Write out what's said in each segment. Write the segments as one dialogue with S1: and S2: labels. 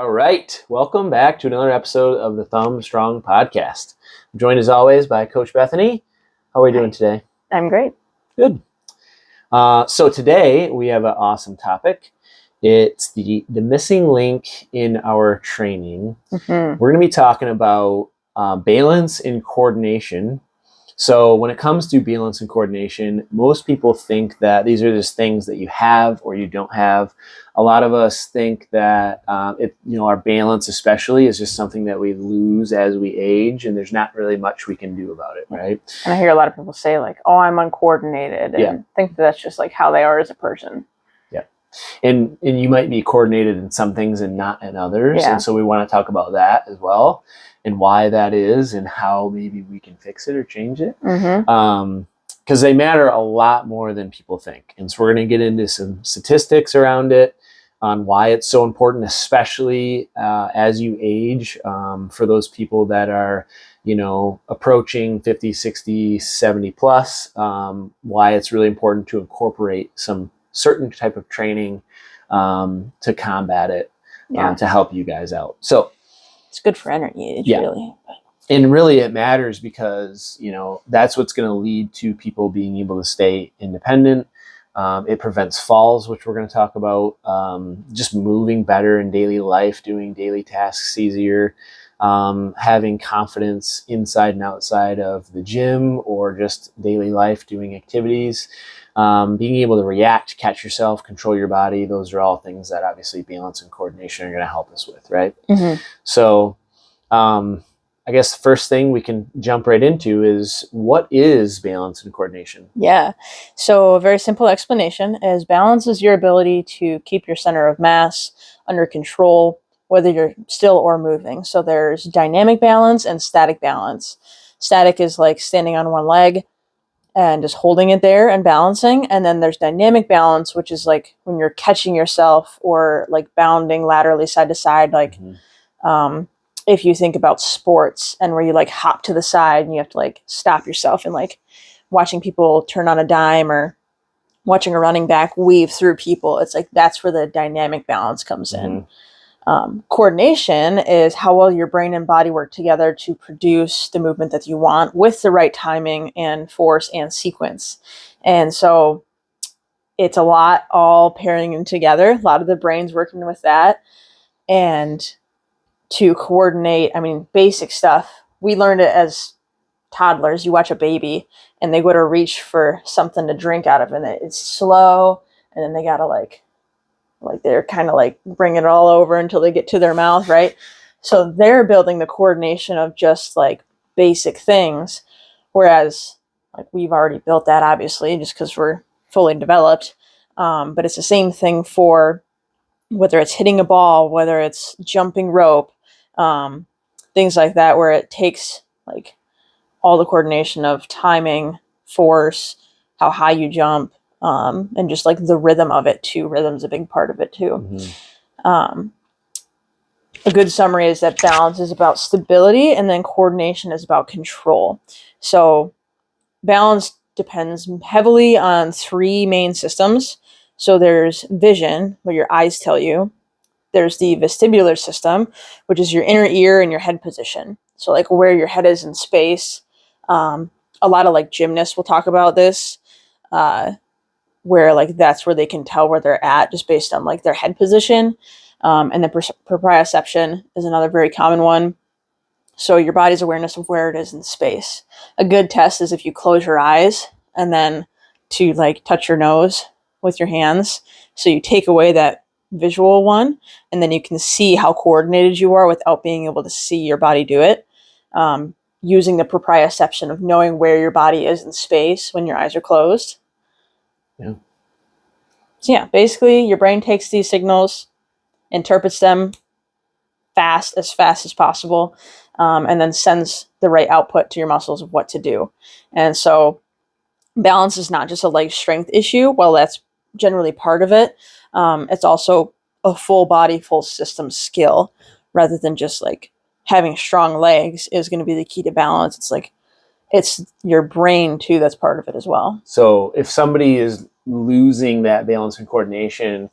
S1: All right. Welcome back to another episode of the Thumb Strong Podcast. I'm joined as always by Coach Bethany. How are we doing today?
S2: I'm great.
S1: Good. So today we have an awesome topic. It's the missing link in our training.
S2: Mm-hmm.
S1: We're going to be talking about balance and coordination. So when it comes to balance and coordination, most people think that these are just things that you have or you don't have. A lot of us think that our balance especially is just something that we lose as we age, and there's not really much we can do about it, right?
S2: And I hear a lot of people say like, "Oh, I'm uncoordinated," and think that's just like how they are as a person.
S1: Yeah, and you might be coordinated in some things and not in others,
S2: Yeah.
S1: and so we want to talk about that as well, and why that is, and how maybe we can fix it or change it.
S2: Mm-hmm.
S1: Because they matter a lot more than people think. And so we're going to get into some statistics around it, on why it's so important, especially as you age, for those people that are, approaching 50, 60, 70 plus, why it's really important to incorporate some certain type of training to combat it, to help you guys out. So
S2: it's good for energy age, really.
S1: And really it matters because, that's what's going to lead to people being able to stay independent. It prevents falls, which we're going to talk about, just moving better in daily life, doing daily tasks easier, having confidence inside and outside of the gym or just daily life, doing activities, being able to react, catch yourself, control your body. Those are all things that obviously balance and coordination are going to help us with, right?
S2: Mm-hmm.
S1: So, I guess the first thing we can jump right into is, what is balance and coordination?
S2: Yeah. So a very simple explanation is balance is your ability to keep your center of mass under control, whether you're still or moving. So there's dynamic balance and static balance. Static is like standing on one leg and just holding it there and balancing. And then there's dynamic balance, which is like when you're catching yourself or like bounding laterally side to side, like, if you think about sports and where you like hop to the side and you have to like stop yourself, and like watching people turn on a dime or watching a running back weave through people, it's like that's where the dynamic balance comes in. Coordination is how well your brain and body work together to produce the movement that you want with the right timing and force and sequence. And so it's a lot all pairing them together, a lot of the brain's working with that. And to coordinate, basic stuff. We learned it as toddlers. You watch a baby and they go to reach for something to drink out of, and it's slow, and then they gotta like they're kind of like bring it all over until they get to their mouth, right? So they're building the coordination of just like basic things, whereas like we've already built that, obviously, just because we're fully developed. But it's the same thing for whether it's hitting a ball, whether it's jumping rope, things like that, where it takes like all the coordination of timing, force, how high you jump, and just like the rhythm of it too. Rhythm's a big part of it too. A good summary is that balance is about stability, and then coordination is about control. So balance depends heavily on three main systems. So there's vision, what your eyes tell you. There's the vestibular system, which is your inner ear and your head position. So like where your head is in space. A lot of like gymnasts will talk about this, where like that's where they can tell where they're at just based on like their head position. And the proprioception is another very common one. So your body's awareness of where it is in space. A good test is if you close your eyes and then to like touch your nose with your hands. So you take away that visual one, and then you can see how coordinated you are without being able to see your body do it, using the proprioception of knowing where your body is in space when your eyes are closed.
S1: So
S2: yeah, basically your brain takes these signals, interprets them fast as possible, and then sends the right output to your muscles of what to do. And so balance is not just a leg strength issue. Well, that's generally part of it. It's also a full body, full system skill, rather than just like having strong legs is going to be the key to balance. It's like, it's your brain too that's part of it as well.
S1: So if somebody is losing that balance and coordination,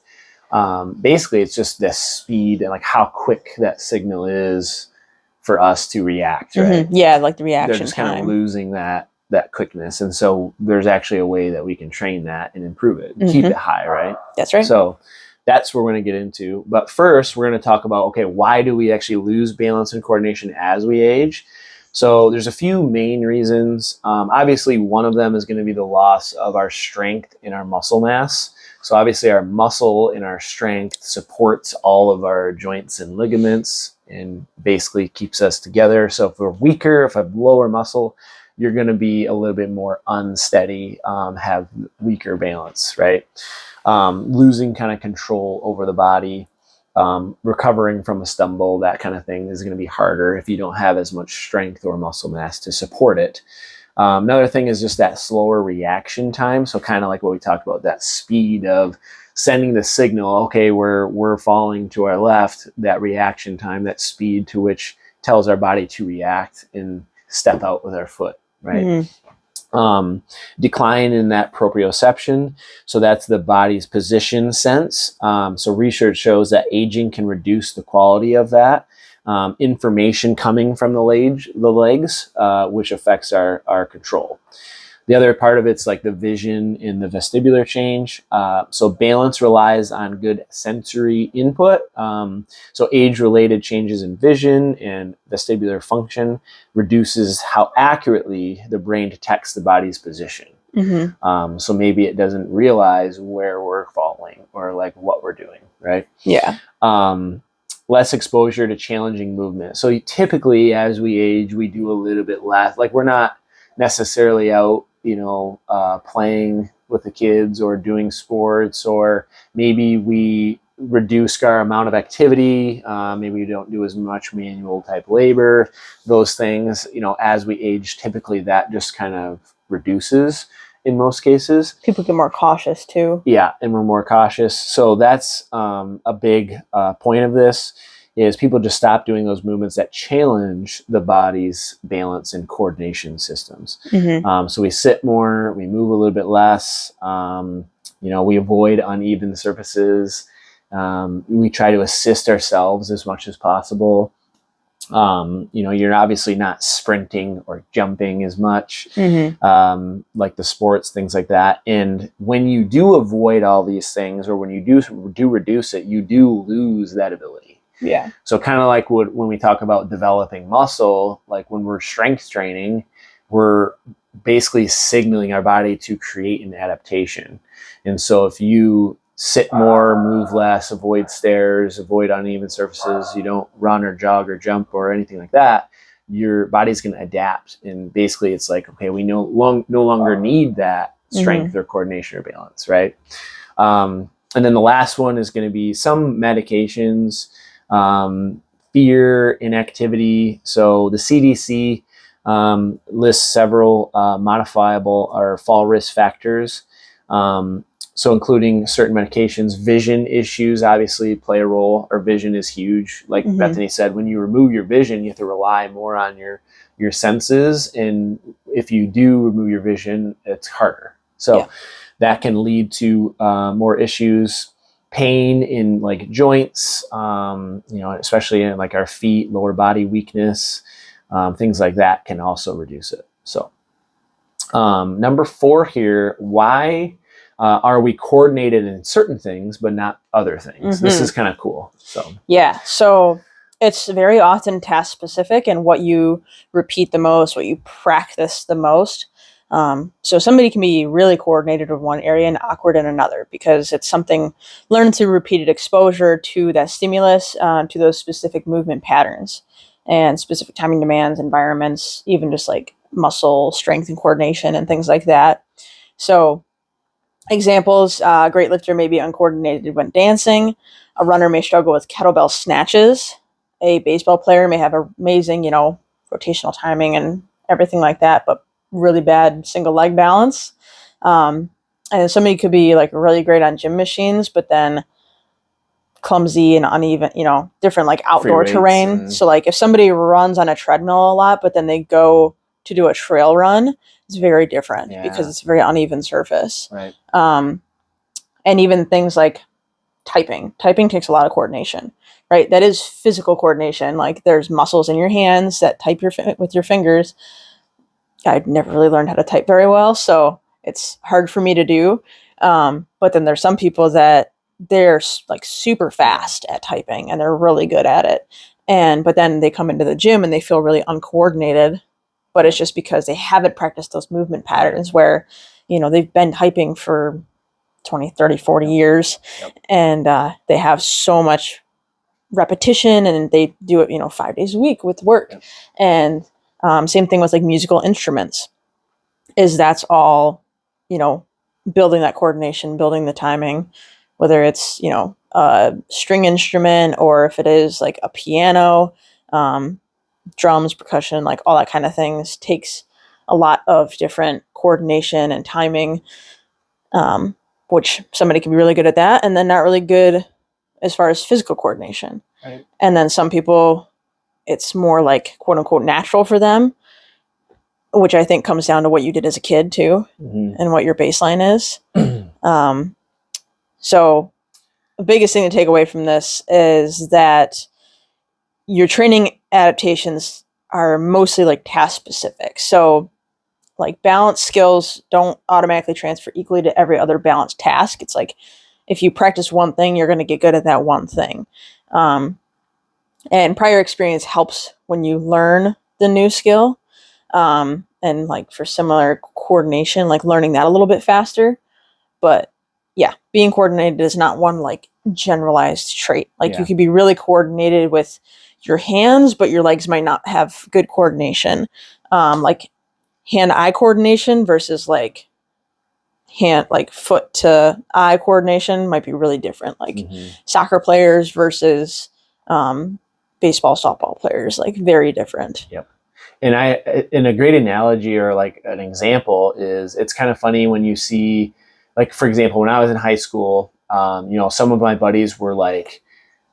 S1: basically it's just the speed and like how quick that signal is for us to react, right?
S2: Yeah, like the
S1: They're
S2: reaction
S1: just kind of
S2: time.
S1: losing that quickness, and so there's actually a way that we can train that and improve it and keep it high, right?
S2: That's right.
S1: So that's what we're going to get into. But first, we're going to talk about, okay, why do we actually lose balance and coordination as we age? So there's a few main reasons. Obviously, one of them is going to be the loss of our strength in our muscle mass. So obviously, our muscle and our strength supports all of our joints and ligaments and basically keeps us together. So if we're weaker, if I have lower muscle, you're going to be a little bit more unsteady, have weaker balance, right? Losing kind of control over the body, recovering from a stumble, that kind of thing is going to be harder if you don't have as much strength or muscle mass to support it. Another thing is just that slower reaction time. So kind of like what we talked about, that speed of sending the signal, okay, we're falling to our left, that reaction time, that speed to which tells our body to react and step out with our foot, right? Decline in that proprioception. So that's the body's position sense. So research shows that aging can reduce the quality of that. Information coming from the legs, which affects our control. The other part of it's like the vision in the vestibular change. So balance relies on good sensory input. So age-related changes in vision and vestibular function reduces how accurately the brain detects the body's position. So maybe it doesn't realize where we're falling or like what we're doing, right?
S2: Yeah.
S1: Less exposure to challenging movement. So typically as we age, we do a little bit less. Like we're not necessarily out, playing with the kids or doing sports, or maybe we reduce our amount of activity. Maybe we don't do as much manual type labor. Those things, as we age, typically that just kind of reduces in most cases.
S2: People get more cautious too.
S1: Yeah, and we're more cautious. So that's a big point of this is people just stop doing those movements that challenge the body's balance and coordination systems. So we sit more, we move a little bit less, we avoid uneven surfaces. We try to assist ourselves as much as possible. You're obviously not sprinting or jumping as much, like the sports, things like that. And when you do avoid all these things, or when you do reduce it, you do lose that ability.
S2: Yeah.
S1: So kind of like when we talk about developing muscle, like when we're strength training, we're basically signaling our body to create an adaptation. And so if you sit more, move less, avoid stairs, avoid uneven surfaces, you don't run or jog or jump or anything like that, your body's going to adapt. And basically it's like, okay, we no longer need that strength or coordination or balance, right? And then the last one is going to be some medications, fear, inactivity. So the CDC lists several modifiable or fall risk factors. So including certain medications, vision issues obviously play a role, or vision is huge. Like Bethany said, when you remove your vision, you have to rely more on your senses. And if you do remove your vision, it's harder. So that can lead to more issues, pain in like joints, especially in like our feet, lower body weakness, things like that can also reduce it. So number 4 here, why are we coordinated in certain things but not other things? This is kind of cool.
S2: So it's very often task specific and what you repeat the most, what you practice the most. So somebody can be really coordinated in one area and awkward in another because it's something learned through repeated exposure to that stimulus, to those specific movement patterns and specific timing demands, environments, even just like muscle strength and coordination and things like that. So examples, a great lifter may be uncoordinated when dancing. A runner may struggle with kettlebell snatches. A baseball player may have amazing, rotational timing and everything like that, but really bad single leg balance. And somebody could be like really great on gym machines, but then clumsy and uneven, different like outdoor terrain. So like if somebody runs on a treadmill a lot, but then they go to do a trail run, it's very different because it's a very uneven surface.
S1: Right.
S2: And even things like typing. Typing takes a lot of coordination, right? That is physical coordination. Like there's muscles in your hands that type with your fingers. I've never really learned how to type very well, so it's hard for me to do. But then there's some people that they're like super fast at typing and they're really good at it. But then they come into the gym and they feel really uncoordinated, but it's just because they haven't practiced those movement patterns where, they've been typing for 20, 30, 40 years.
S1: Yep.
S2: And they have so much repetition and they do it, 5 days a week with work.
S1: Yep.
S2: And same thing with like musical instruments is that's all, building that coordination, building the timing, whether it's, a string instrument or if it is like a piano, drums, percussion, like all that kind of things takes a lot of different coordination and timing, which somebody can be really good at that and then not really good as far as physical coordination.
S1: Right.
S2: And then some people, it's more like quote unquote natural for them, which I think comes down to what you did as a kid too, and what your baseline is. So the biggest thing to take away from this is that your training adaptations are mostly like task specific. So like balance skills don't automatically transfer equally to every other balance task. It's like if you practice one thing, you're going to get good at that one thing. And prior experience helps when you learn the new skill. And like for similar coordination, like learning that a little bit faster. But yeah, being coordinated is not one like generalized trait. Like you could be really coordinated with your hands, but your legs might not have good coordination. Like hand-eye coordination versus like foot to eye coordination might be really different. Like soccer players versus baseball, softball players, like very different.
S1: Yep. And a great analogy or like an example is it's kind of funny when you see, like, for example, when I was in high school, some of my buddies were like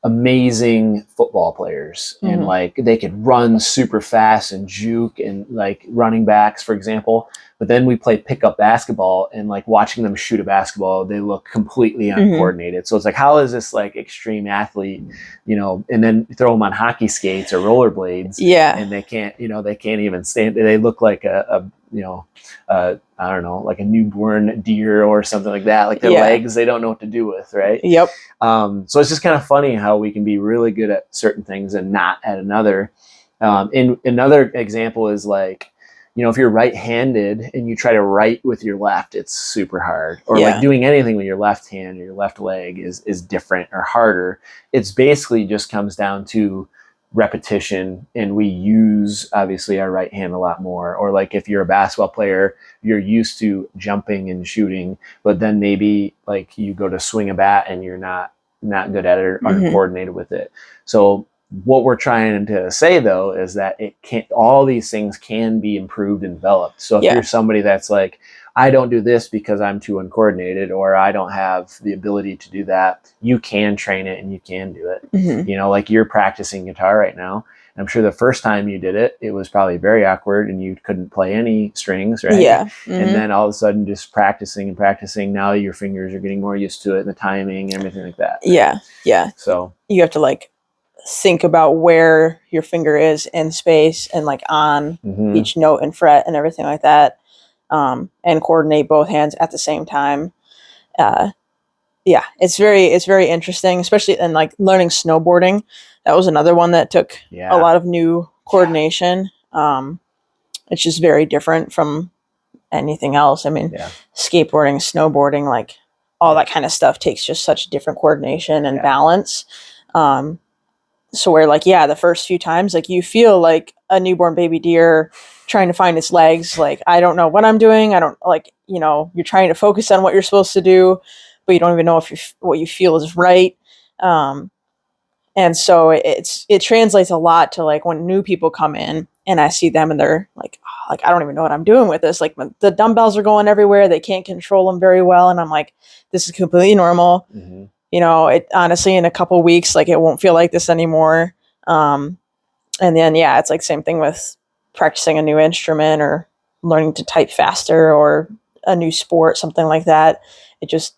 S1: amazing football players and like they could run super fast and juke and like running backs, for example. But then we play pickup basketball and like watching them shoot a basketball, they look completely uncoordinated. So it's like, how is this like extreme athlete, and then throw them on hockey skates or rollerblades.
S2: Yeah.
S1: And they can't even stand. They look like I don't know, like a newborn deer or something like that. Like their legs, they don't know what to do with, right?
S2: Yep.
S1: So it's just kind of funny how we can be really good at certain things and not at another. And another example is like, if you're right-handed and you try to write with your left, it's super hard. Or like doing anything with your left hand or your left leg is different or harder. It's basically just comes down to repetition, and we use obviously our right hand a lot more. Or like if you're a basketball player, you're used to jumping and shooting, but then maybe like you go to swing a bat and you're not good at it or uncoordinated with it. So what we're trying to say though is that all these things can be improved and developed. So if you're somebody that's like, I don't do this because I'm too uncoordinated or I don't have the ability to do that, you can train it and you can do it. Like you're practicing guitar right now. I'm sure the first time you did it, it was probably very awkward and you couldn't play any strings, right?
S2: Yeah.
S1: And then all of a sudden just practicing and practicing, now your fingers are getting more used to it and the timing and everything like that.
S2: Yeah. Yeah.
S1: So
S2: you have to like think about where your finger is in space and like on each note and fret and everything like that. And coordinate both hands at the same time. It's very interesting, especially in like learning snowboarding. That was another one that took a lot of new coordination. It's just very different from anything else. I mean, skateboarding, snowboarding, like all that kind of stuff takes just such different coordination and balance. So where like, the first few times, like you feel like a newborn baby deer trying to find its legs. Like, I don't know what I'm doing. I don't like, you're trying to focus on what you're supposed to do, but you don't even know if what you feel is right. And so it translates a lot to like when new people come in and I see them and they're like, I don't even know what I'm doing with this. Like the dumbbells are going everywhere. They can't control them very well. And I'm like, this is completely normal. It honestly, in a couple weeks, like it won't feel like this anymore. And then, it's like same thing with practicing a new instrument or learning to type faster or a new sport, something like that. It just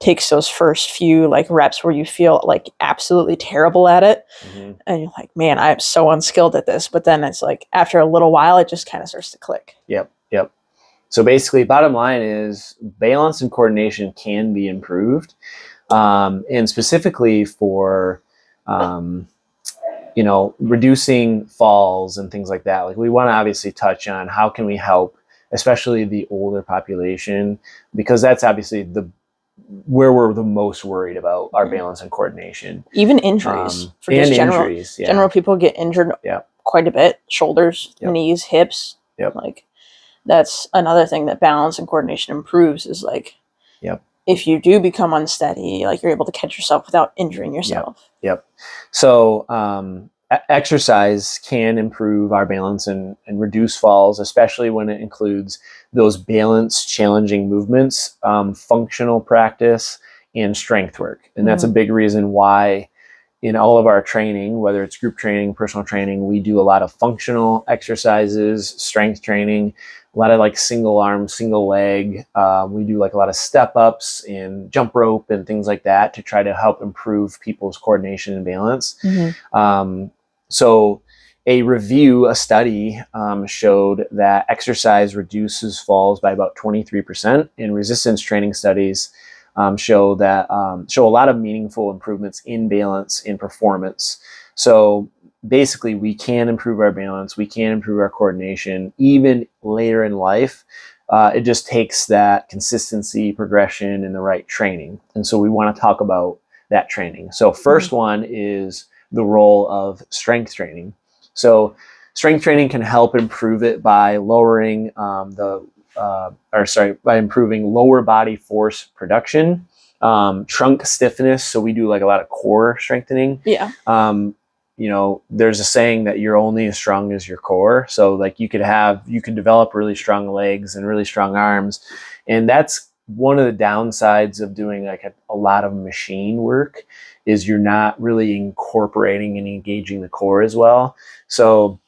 S2: takes those first few like reps where you feel like absolutely terrible at it.
S1: Mhm.
S2: And you're like, man, I'm so unskilled at this. But then it's like after a little while, it just kind of starts to click.
S1: Yep. So basically, bottom line is balance and coordination can be improved, and specifically for reducing falls and things like that. Like, we want to obviously touch on how can we help, especially the older population, because that's obviously where we're the most worried about our balance and coordination.
S2: Even injuries for
S1: and
S2: just general
S1: injuries, yeah.
S2: general people get injured quite a bit. Shoulders,
S1: Yep.
S2: knees, hips.
S1: Yep.
S2: Like that's another thing that balance and coordination improves is like if you do become unsteady, like you're able to catch yourself without injuring yourself.
S1: Yep. So exercise can improve our balance and reduce falls, especially when it includes those balance challenging movements, functional practice, and strength work. And that's a big reason why in all of our training, whether it's group training, personal training, we do a lot of functional exercises, strength training, a lot of like single arm, single leg. We do like a lot of step ups and jump rope and things like that to try to help improve people's coordination and balance. So a study showed that exercise reduces falls by about 23%, and resistance training studies show a lot of meaningful improvements in balance and performance. So basically, we can improve our balance, we can improve our coordination even later in life. It just takes that consistency, progression, and the right training. And so we want to talk about that training. So first one is the role of strength training. So strength training can help improve it by lowering by improving lower body force production, trunk stiffness. So we do like a lot of core strengthening. There's a saying that you're only as strong as your core. So like you could develop really strong legs and really strong arms. And that's one of the downsides of doing like a lot of machine work is you're not really incorporating and engaging the core as well. So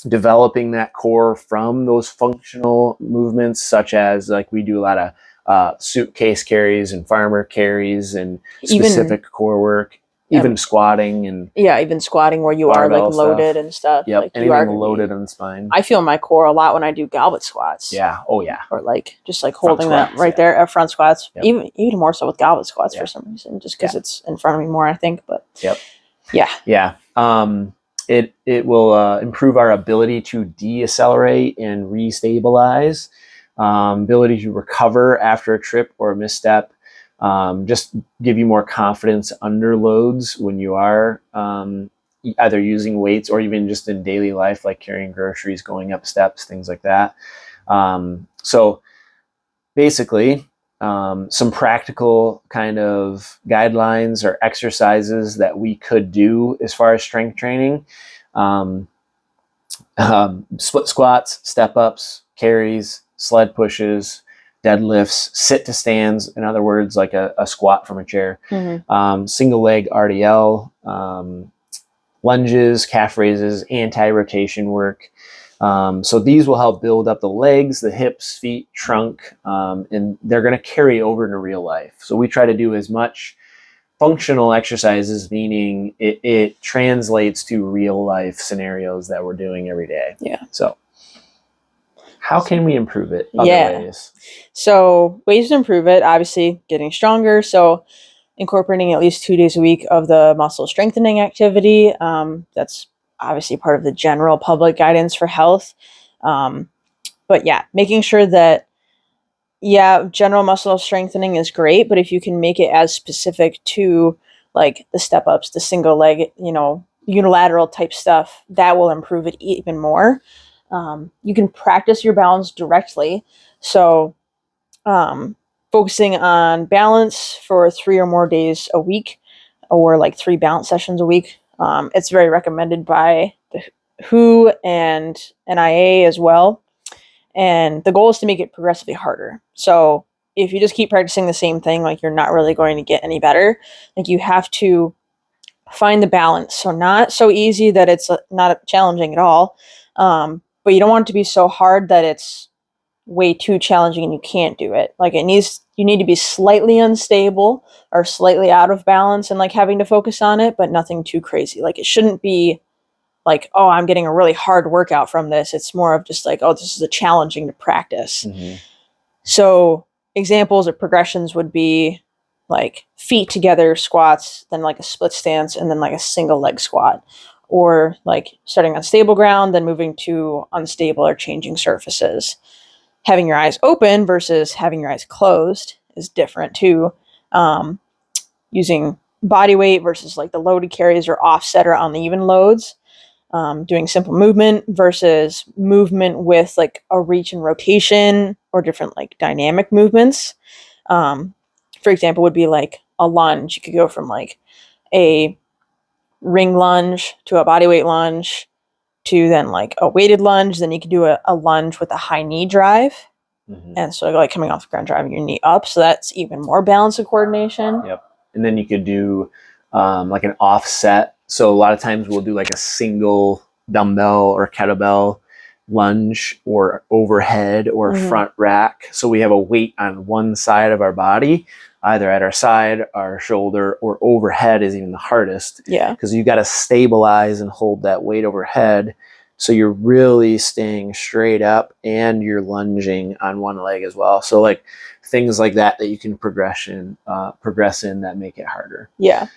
S1: developing that core from those functional movements, such as like we do a lot of suitcase carries and farmer carries and specific core work, even squatting and
S2: even squatting where you are like loaded stuff. And stuff.
S1: Yep,
S2: like
S1: anything loaded on the spine.
S2: I feel my core a lot when I do goblet squats.
S1: Yeah. Oh yeah.
S2: Or like just like holding that right there at front squats.
S1: Yep.
S2: Even more so with goblet squats for some reason, just because it's in front of me more, I think. But yeah. It will improve our ability to decelerate and restabilize, ability to recover after a trip or a misstep, just give you more confidence under loads when you are either using weights or even just in daily life, like carrying groceries, going up steps, things like that. So basically, some practical kind of guidelines or exercises that we could do as far as strength training. Split squats, step ups, carries, sled pushes, deadlifts, sit to stands, in other words, like a squat from a chair, single leg RDL, lunges, calf raises, anti-rotation work. So these will help build up the legs, the hips, feet, trunk, and they're going to carry over into real life. So we try to do as much functional exercises, meaning it translates to real life scenarios that we're doing every day. Yeah.
S1: So how can we improve it? Other ways?
S2: So ways to improve it, obviously getting stronger. So incorporating at least 2 days a week of the muscle strengthening activity. That's obviously part of the general public guidance for health. But yeah, making sure that, general muscle strengthening is great, but if you can make it as specific to like the step ups, the single leg, unilateral type stuff, that will improve it even more. You can practice your balance directly. So, focusing on balance for 3 or more days a week, or like 3 balance sessions a week. It's very recommended by the WHO and NIA as well. And the goal is to make it progressively harder. So if you just keep practicing the same thing, like you're not really going to get any better. Like you have to find the balance. So not so easy that it's not challenging at all. But you don't want it to be so hard that it's way too challenging and you can't do it. Like it needs you need to be slightly unstable or slightly out of balance and like having to focus on it, but nothing too crazy. Like it shouldn't be like, oh, I'm getting a really hard workout from this. It's more of just like, oh, this is a challenging to practice.
S1: Mm-hmm.
S2: So examples of progressions would be like feet together squats, then like a split stance, and then like a single leg squat. Or like starting on stable ground, then moving to unstable or changing surfaces. Having your eyes open versus having your eyes closed is different too. Using body weight versus like the loaded carries or offset or uneven loads. Doing simple movement versus movement with like a reach and rotation or different like dynamic movements. For example, would be like a lunge. You could go from like a ring lunge to a bodyweight lunge to then like a weighted lunge. Then you could do a lunge with a high knee drive.
S1: Mm-hmm.
S2: And so like coming off the ground, driving your knee up. So that's even more balance and coordination.
S1: Yep. And then you could do like an offset. So a lot of times we'll do like a single dumbbell or kettlebell lunge or overhead or front rack. So we have a weight on one side of our body, either at our side, our shoulder, or overhead is even the hardest.
S2: Yeah.
S1: Because you got to stabilize and hold that weight overhead. So you're really staying straight up and you're lunging on one leg as well. So like things like that you can progress in that make it harder.
S2: Yeah.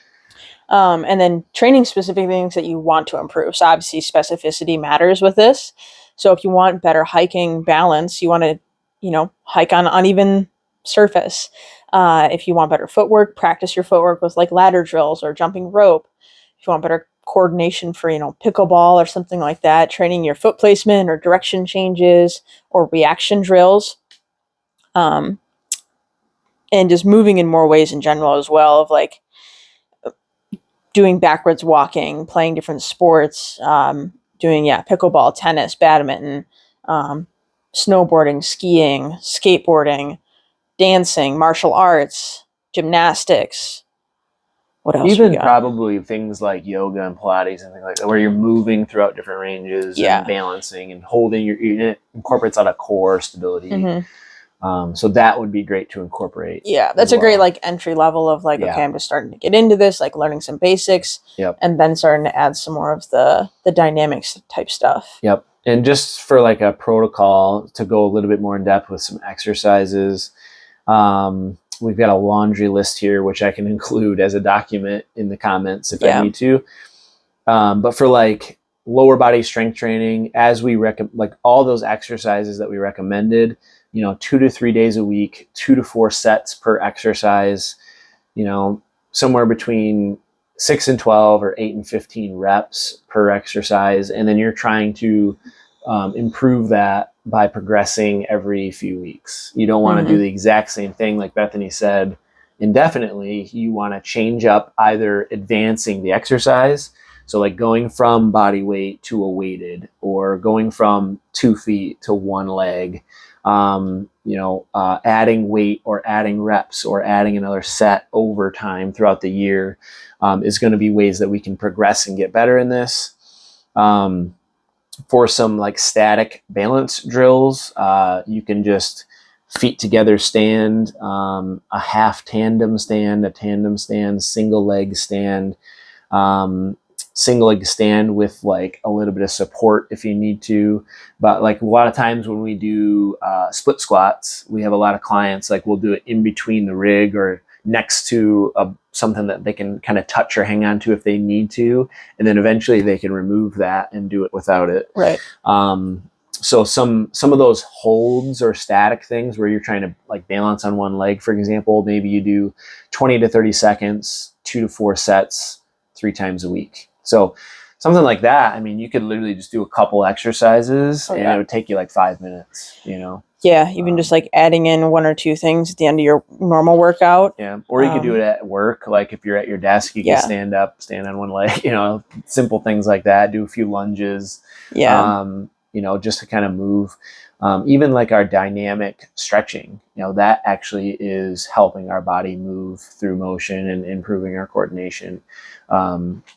S2: And then training specific things that you want to improve. So obviously specificity matters with this. So if you want better hiking balance, you want to, hike on uneven surface. If you want better footwork, practice your footwork with like ladder drills or jumping rope. If you want better coordination for, pickleball or something like that, training your foot placement or direction changes or reaction drills. And just moving in more ways in general as well, of like doing backwards walking, playing different sports, doing pickleball, tennis, badminton, snowboarding, skiing, skateboarding, dancing, martial arts, gymnastics. What else?
S1: Even probably things like yoga and Pilates and things like that, where you're moving throughout different ranges and balancing and holding it incorporates a lot of core stability.
S2: Mm-hmm.
S1: So that would be great to incorporate.
S2: Yeah, that's a great like entry level of like, okay, I'm just starting to get into this, like learning some basics, and then starting to add some more of the dynamics type stuff.
S1: Yep. And just for like a protocol to go a little bit more in depth with some exercises, we've got a laundry list here, which I can include as a document in the comments if I need to. But for like lower body strength training, as we recommend, like all those exercises that we recommended, 2 to 3 days a week, 2 to 4 sets per exercise, somewhere between 6 and 12 or 8 and 15 reps per exercise. And then you're trying to improve that by progressing every few weeks. You don't want to do the exact same thing, like Bethany said, indefinitely. You want to change up either advancing the exercise, so like going from body weight to a weighted, or going from 2 feet to 1 leg, adding weight or adding reps or adding another set over time throughout the year is going to be ways that we can progress and get better in this. For some like static balance drills, you can just feet together stand, a half tandem stand, a tandem stand, single leg stand, single leg stand with like a little bit of support if you need to. But like a lot of times when we do split squats, we have a lot of clients, like we'll do it in between the rig or next to something that they can kind of touch or hang on to if they need to, and then eventually they can remove that and do it without it.
S2: Right.
S1: So some of those holds or static things where you're trying to like balance on one leg, for example, maybe you do 20 to 30 seconds, 2 to 4 sets, 3 times a week. So something like that, I mean, you could literally just do a couple exercises and it would take you like 5 minutes,
S2: Yeah, even just like adding in 1 or 2 things at the end of your normal workout.
S1: Yeah, or you could do it at work. Like if you're at your desk, you can stand up, stand on one leg, simple things like that. Do a few lunges, just to kind of move. Even like our dynamic stretching, that actually is helping our body move through motion and improving our coordination.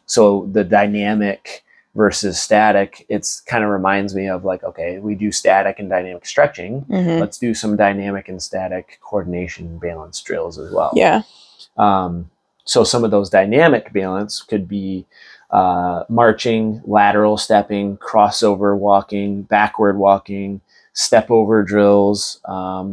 S1: So the dynamic versus static, it's kind of reminds me of like, okay, we do static and dynamic stretching. Let's do some dynamic and static coordination balance drills as well.
S2: Yeah.
S1: So some of those dynamic balance could be marching, lateral stepping, crossover walking, backward walking, step over drills,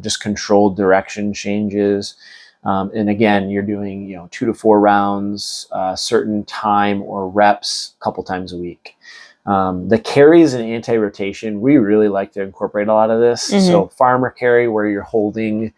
S1: just controlled direction changes. And again, you're doing 2 to 4 rounds, certain time or reps a couple times a week. The carries and anti-rotation, we really like to incorporate a lot of this. So farmer carry, where you're holding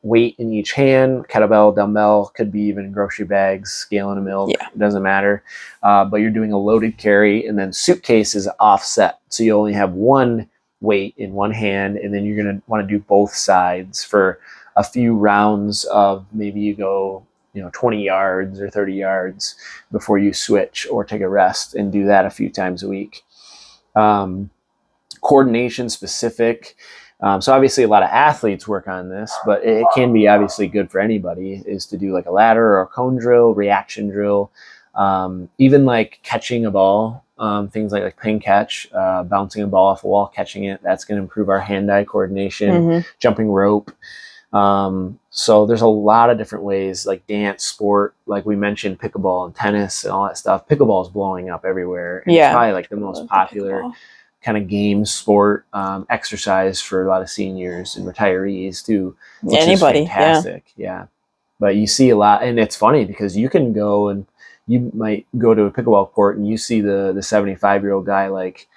S1: weight in each hand, kettlebell, dumbbell, could be even grocery bags, gallon of milk, it doesn't matter. But you're doing a loaded carry, and then suitcase is offset. So you only have one weight in one hand, and then you're going to want to do both sides for a few rounds of maybe you go 20 yards or 30 yards before you switch or take a rest, and do that a few times a week. Coordination specific. So obviously a lot of athletes work on this, but it can be obviously good for anybody, is to do like a ladder or a cone drill, reaction drill, even like catching a ball, things like ping catch, bouncing a ball off a wall, catching it. That's going to improve our hand-eye coordination, jumping rope. So there's a lot of different ways, like dance, sport, like we mentioned, pickleball and tennis and all that stuff. Pickleball is blowing up everywhere. And it's probably like the most popular kind of game, sport, exercise for a lot of seniors and retirees too, which
S2: anybody,
S1: is fantastic. Yeah. But you see a lot, and it's funny because you can go and you might go to a pickleball court and you see the 75-year-old guy like,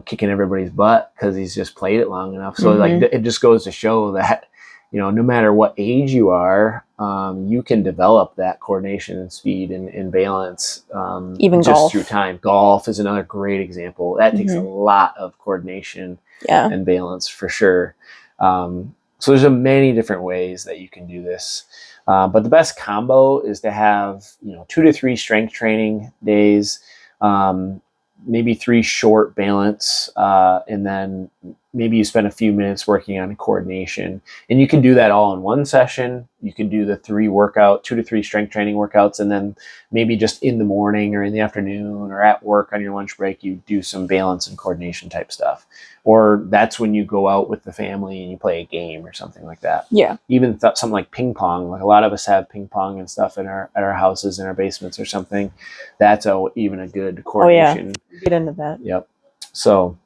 S1: kicking everybody's butt because he's just played it long enough. So like it just goes to show that, no matter what age you are, you can develop that coordination and speed and balance,
S2: even
S1: just
S2: golf.
S1: through time. Golf is another great example. That takes a lot of coordination and balance for sure. So there's many different ways that you can do this. But the best combo is to have, 2 to 3 strength training days, maybe 3 short balance, and then maybe you spend a few minutes working on coordination. And you can do that all in one session. You can do the 2 to 3 strength training workouts, and then maybe just in the morning or in the afternoon or at work on your lunch break, you do some balance and coordination type stuff. Or that's when you go out with the family and you play a game or something like that.
S2: Yeah.
S1: Even something like ping pong. Like a lot of us have ping pong and stuff at our houses, in our basements or something. That's even a good coordination.
S2: Oh, yeah. Get into that.
S1: Yep. So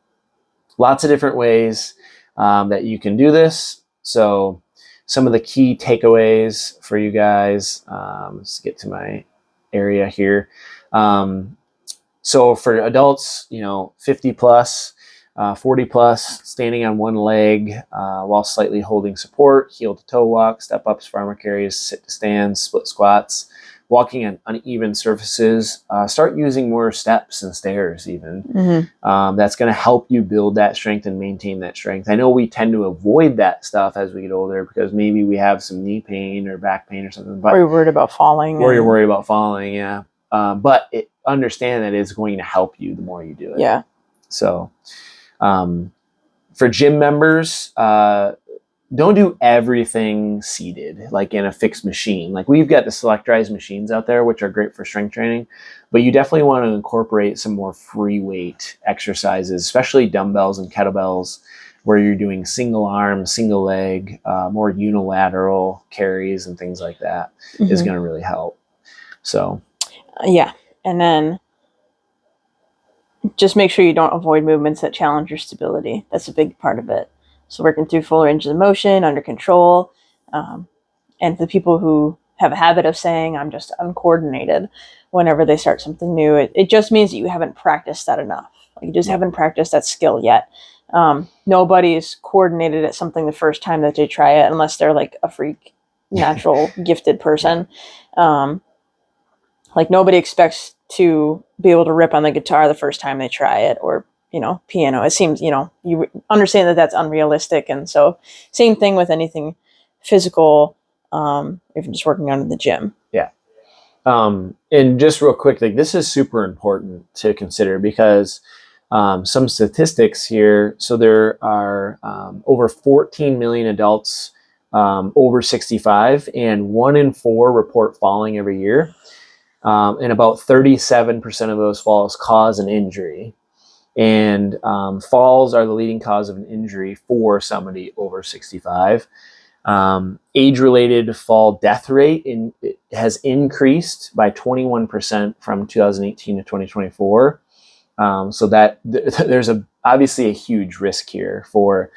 S1: lots of different ways that you can do this. So some of the key takeaways for you guys. Let's get to my area here. So for adults, 50 plus, 40 plus, standing on one leg while slightly holding support, heel to toe walk, step ups, farmer carries, sit to stands, split squats, walking on uneven surfaces. Start using more steps and stairs even. That's going to help you build that strength and maintain that strength. I know we tend to avoid that stuff as we get older because maybe we have some knee pain or back pain or something. But
S2: or you're worried about falling.
S1: Or you're worried about falling, yeah. But understand that it's going to help you the more you do it.
S2: Yeah.
S1: So for gym members, don't do everything seated, like in a fixed machine. Like we've got the Selectrized machines out there, which are great for strength training, but you definitely want to incorporate some more free weight exercises, especially dumbbells and kettlebells, where you're doing single arm, single leg, more unilateral carries and things like that is going to really help. So,
S2: yeah. And then just make sure you don't avoid movements that challenge your stability. That's a big part of it. So working through full range of motion, under control. And for the people who have a habit of saying, I'm just uncoordinated whenever they start something new, it just means that you haven't practiced that enough. Like you just haven't practiced that skill yet. Nobody's coordinated at something the first time that they try it, unless they're like a freak, natural, gifted person. Like nobody expects to be able to rip on the guitar the first time they try it, or piano. It seems, you understand that that's unrealistic. And so same thing with anything physical, if you're just working out in the gym.
S1: Yeah. And just real quick, like this is super important to consider because some statistics here. So there are over 14 million adults over 65, and 1 in 4 report falling every year. and about 37% of those falls cause an injury. And falls are the leading cause of an injury for somebody over 65. Age-related fall death rate has increased by 21% from 2018 to 2024. So that there's obviously a huge risk here for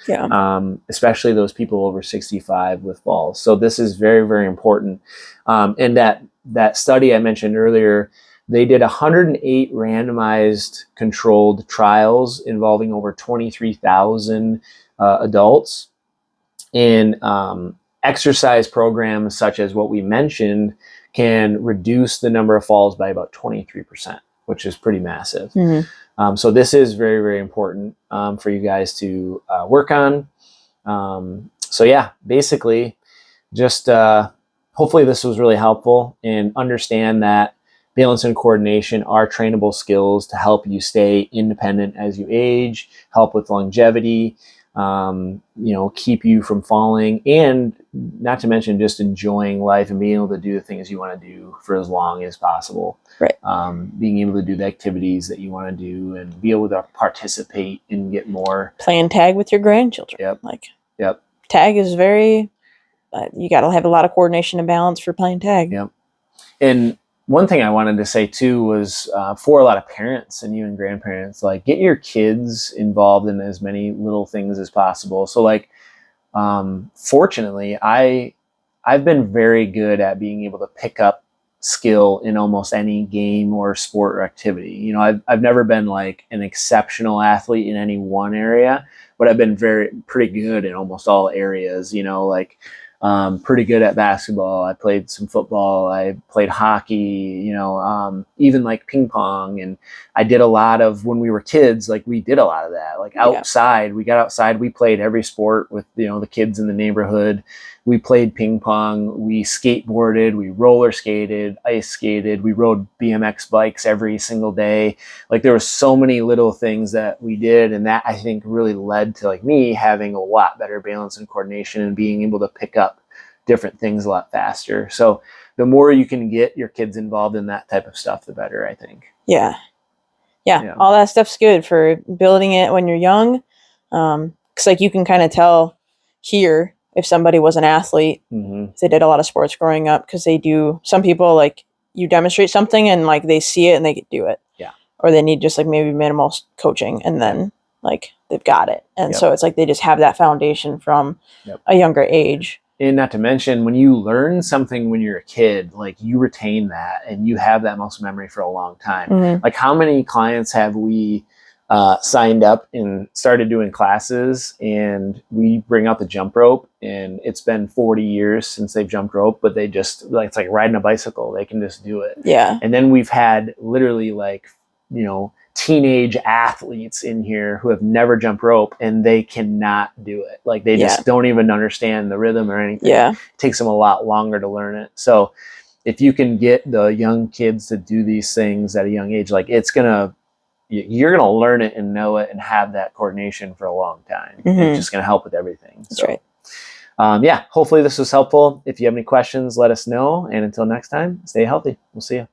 S1: especially those people over 65 with falls. So this is very, very important. And that study I mentioned earlier, they did 108 randomized controlled trials involving over 23,000 adults. And exercise programs such as what we mentioned can reduce the number of falls by about 23%, which is pretty massive.
S2: Mm-hmm.
S1: So this is very, very important for you guys to work on. So yeah, basically just hopefully this was really helpful, and understand that balance and coordination are trainable skills to help you stay independent as you age, help with longevity, keep you from falling, and not to mention just enjoying life and being able to do the things you want to do for as long as possible.
S2: Right.
S1: Being able to do the activities that you want to do and be able to participate and get more.
S2: Playing tag with your grandchildren.
S1: Yep.
S2: Tag is very, you got to have a lot of coordination and balance for playing tag.
S1: Yep. And one thing I wanted to say too was for a lot of parents and even grandparents, like, get your kids involved in as many little things as possible. So like, fortunately, I've been very good at being able to pick up skill in almost any game or sport or activity. I've never been like an exceptional athlete in any one area, but I've been pretty good in almost all areas. Pretty good at basketball. I played some football. I played hockey, even like ping pong. And I did a lot of, when we were kids, like we did a lot of that, like outside. We got outside, we played every sport with, the kids in the neighborhood. We played ping pong, we skateboarded, we roller skated, ice skated, we rode BMX bikes every single day. Like there were so many little things that we did. And that I think really led to like me having a lot better balance and coordination and being able to pick up different things a lot faster. So the more you can get your kids involved in that type of stuff, the better, I think.
S2: Yeah. All that stuff's good for building it when you're young. 'Cause like you can kind of tell here if somebody was an athlete, if they did a lot of sports growing up, because they do. Some people, like, you demonstrate something and like they see it and they can do it.
S1: Yeah.
S2: Or they need just like maybe minimal coaching, and then like they've got it. And so it's like they just have that foundation from a younger age.
S1: And not to mention, when you learn something when you're a kid, like you retain that and you have that muscle memory for a long time.
S2: Mm-hmm.
S1: Like how many clients have we signed up and started doing classes, and we bring out the jump rope, and it's been 40 years since they've jumped rope, but they just, like, it's like riding a bicycle. They can just do it.
S2: Yeah.
S1: And then we've had literally like, teenage athletes in here who have never jumped rope, and they cannot do it. Like they just don't even understand the rhythm or anything.
S2: Yeah.
S1: It takes them a lot longer to learn it. So if you can get the young kids to do these things at a young age, like you're going to learn it and know it and have that coordination for a long time.
S2: Mm-hmm.
S1: It's just going to help with everything.
S2: That's right.
S1: Hopefully this was helpful. If you have any questions, let us know. And until next time, stay healthy. We'll see you.